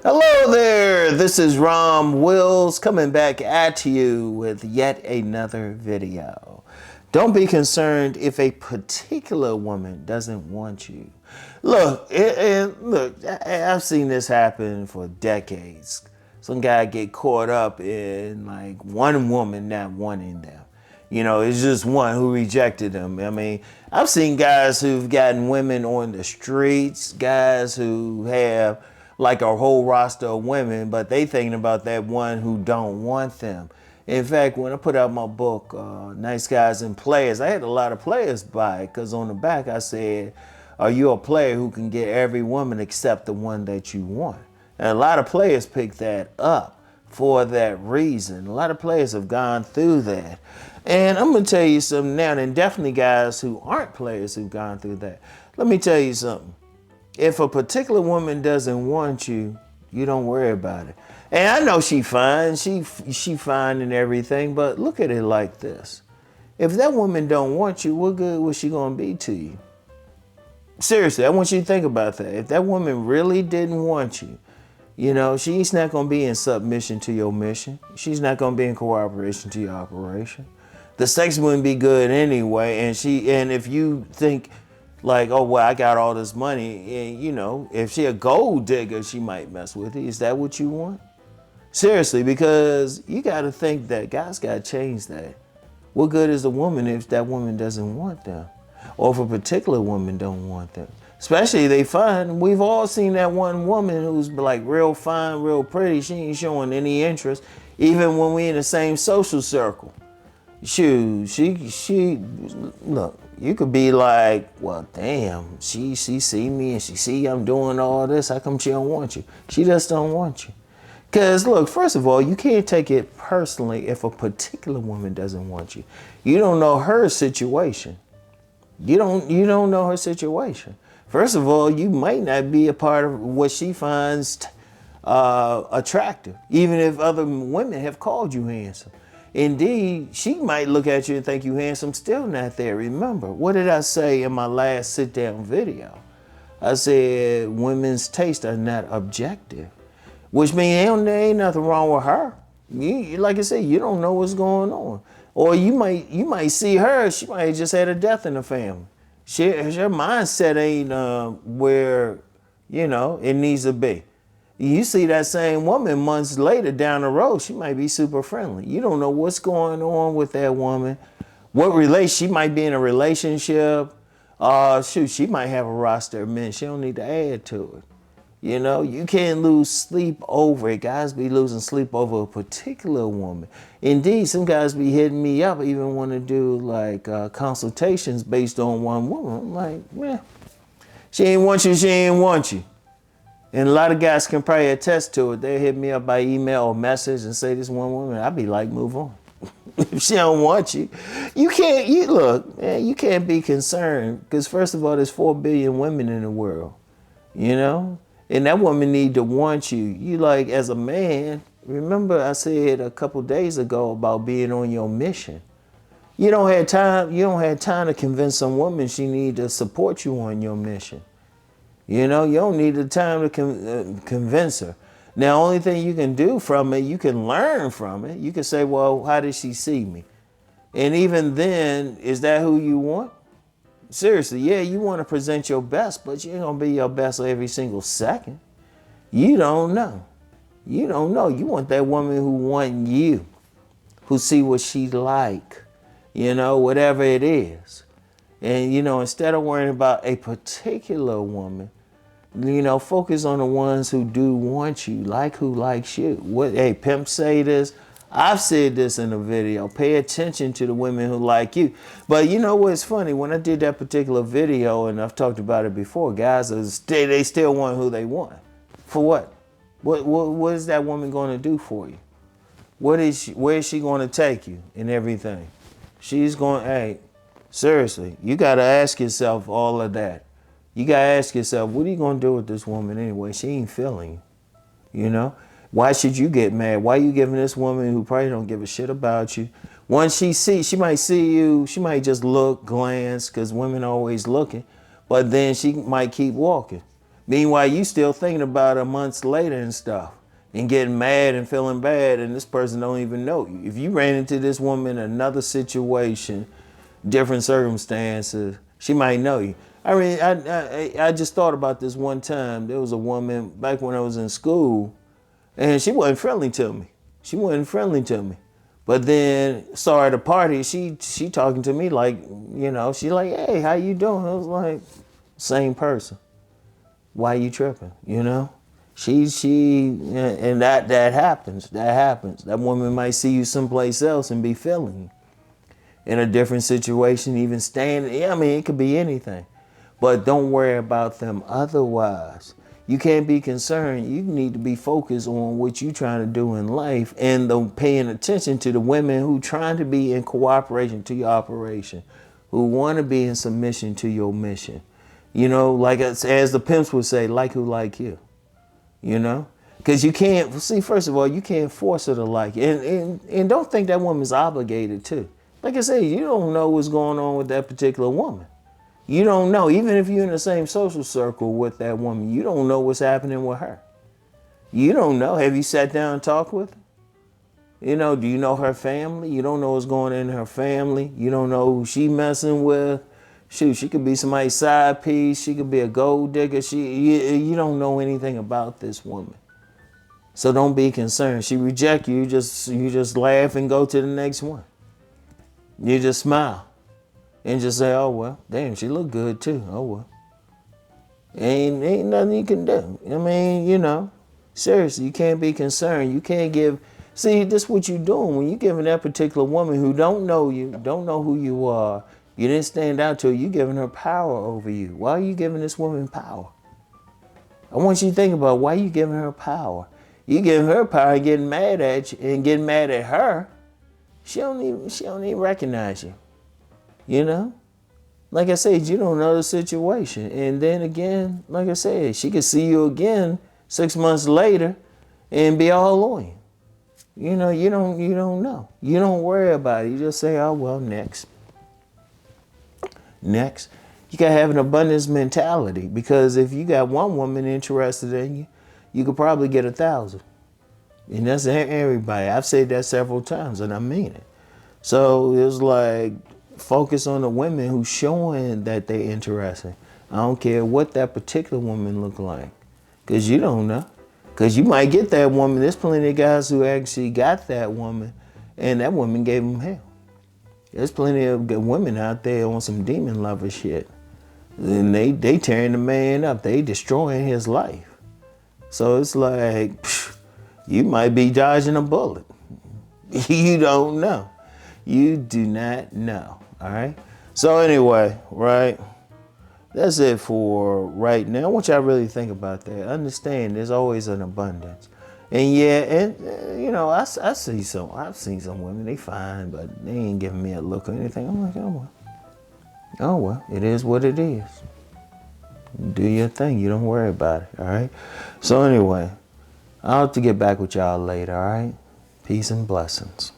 Hello there, this is Rom Wills coming back at you with yet another video. Don't be concerned if a particular woman doesn't want you. Look, I've seen this happen for decades. Some guy get caught up in like one woman not wanting them. You know, it's just one who rejected them. I mean, I've seen guys who've gotten women on the streets, guys who have like a whole roster of women, but they thinking about that one who don't want them. In fact, when I put out my book, Nice Guys and Players, I had a lot of players buy it because on the back I said, are you a player who can get every woman except the one that you want? And a lot of players pick that up for that reason. A lot of players have gone through that. And I'm going to tell you something now, and definitely guys who aren't players who've gone through that. Let me tell you something. If a particular woman doesn't want you, you don't worry about it. And I know she fine, she fine and everything, but look at it like this. If that woman don't want you, what good was she gonna be to you? Seriously, I want you to think about that. If that woman really didn't want you, you know, she's not gonna be in submission to your mission. She's not gonna be in cooperation to your operation. The sex wouldn't be good anyway, and if you think like, oh, well, I got all this money, and you know, if she a gold digger, she might mess with it. Is that what you want? Seriously, because you got to think that guys got to change that. What good is a woman if that woman doesn't want them? Or if a particular woman don't want them? Especially they fine. We've all seen that one woman who's like real fine, real pretty. She ain't showing any interest, even when we in the same social circle. Shoot, she look, you could be like, well, damn, she see me and she see I'm doing all this. How come she don't want you? She just don't want you. Because look, first of all, you can't take it personally if a particular woman doesn't want you. You don't know her situation. You don't know her situation. First of all, you might not be a part of what she finds attractive, even if other women have called you handsome. Indeed, she might look at you and think you handsome, still not there. Remember, what did I say in my last sit-down video? I said women's tastes are not objective, which means there ain't nothing wrong with her. Like I said, you don't know what's going on. Or you might see her, she might have just had a death in the family. Her mindset ain't where, you know, it needs to be. You see that same woman months later down the road, she might be super friendly. You don't know what's going on with that woman. She might be in a relationship. She might have a roster of men. She don't need to add to it. You know, you can't lose sleep over it. Guys be losing sleep over a particular woman. Indeed, some guys be hitting me up, even want to do like consultations based on one woman. I'm like, man, she ain't want you, she ain't want you. And a lot of guys can probably attest to it. They hit me up by email or message and say this one woman. I'd be like, move on. If she don't want you, you can't be concerned. Because first of all, there's 4 billion women in the world, you know? And that woman need to want you. You like, as a man, remember I said a couple days ago about being on your mission. You don't have time to convince some woman she need to support you on your mission. You know, you don't need the time to convince her. Now, only thing you can do from it, you can learn from it. You can say, well, how did she see me? And even then, is that who you want? Seriously, yeah, you want to present your best, but you ain't going to be your best every single second. You don't know. You don't know. You want that woman who want you, who see what she like, you know, whatever it is. And, you know, instead of worrying about a particular woman, you know, focus on the ones who do want you, like who likes you. Hey, Pimp say this. I've said this in a video. Pay attention to the women who like you. But you know what's funny? When I did that particular video, and I've talked about it before, guys, they still want who they want. For what? What is that woman going to do for you? Where is she going to take you and everything? She's going, hey, seriously, you got to ask yourself all of that. You got to ask yourself, what are you going to do with this woman anyway? She ain't feeling you, you know? Why should you get mad? Why are you giving this woman who probably don't give a shit about you? Once she might see you, she might just look, glance, because women are always looking, but then she might keep walking. Meanwhile, you still thinking about her months later and stuff and getting mad and feeling bad, and this person don't even know you. If you ran into this woman in another situation, different circumstances, she might know you. I mean, I just thought about this one time. There was a woman back when I was in school, and she wasn't friendly to me. She wasn't friendly to me. But then saw her at a party, she talking to me like, you know, she like, hey, how you doing? I was like, same person. Why you tripping? You know? And that happens. That happens. That woman might see you someplace else and be feeling in a different situation, even standing. I mean, it could be anything. But don't worry about them otherwise. You can't be concerned. You need to be focused on what you're trying to do in life and paying attention to the women who trying to be in cooperation to your operation, who want to be in submission to your mission. You know, like as the pimps would say, like who like you, you know? Because you can't, see, first of all, you can't force her to like you. And don't think that woman's obligated to. Like I said, you don't know what's going on with that particular woman. You don't know, even if you're in the same social circle with that woman, you don't know what's happening with her. You don't know. Have you sat down and talked with her? You know, do you know her family? You don't know what's going on in her family. You don't know who she messing with. Shoot, she could be somebody's side piece. She could be a gold digger. You don't know anything about this woman. So don't be concerned. She reject you, you just laugh and go to the next one. You just smile. And just say, oh, well, damn, she look good too. Oh, well. Ain't nothing you can do. I mean, you know, seriously, you can't be concerned. You can't give, see, this is what you're doing. When you're giving that particular woman who don't know you, don't know who you are, you didn't stand out to her, you're giving her power over you. Why are you giving this woman power? I want you to think about why you giving her power. You giving her power and getting mad at you and getting mad at her. She don't even recognize you. You know, like I said, you don't know the situation. And then again, like I said, she could see you again 6 months later and be all on you. You know, you don't know. You don't worry about it. You just say, oh, well, next. Next. You got to have an abundance mentality, because if you got one woman interested in you, you could probably get 1,000. And that's everybody. I've said that several times and I mean it. So it's like, focus on the women who's showing that they're interested. I don't care what that particular woman look like, because you don't know. Because you might get that woman. There's plenty of guys who actually got that woman, and that woman gave them hell. There's plenty of good women out there on some demon lover shit. And they tearing the man up. They destroying his life. So it's like, you might be dodging a bullet. You don't know. You do not know. All right. So anyway, right. That's it for right now. I want y'all to really think about that. Understand there's always an abundance. And yeah, and you know, I've seen some women, they fine, but they ain't giving me a look or anything. I'm like, oh well. Oh well, it is what it is. Do your thing. You don't worry about it. All right. So anyway, I'll have to get back with y'all later. All right. Peace and blessings.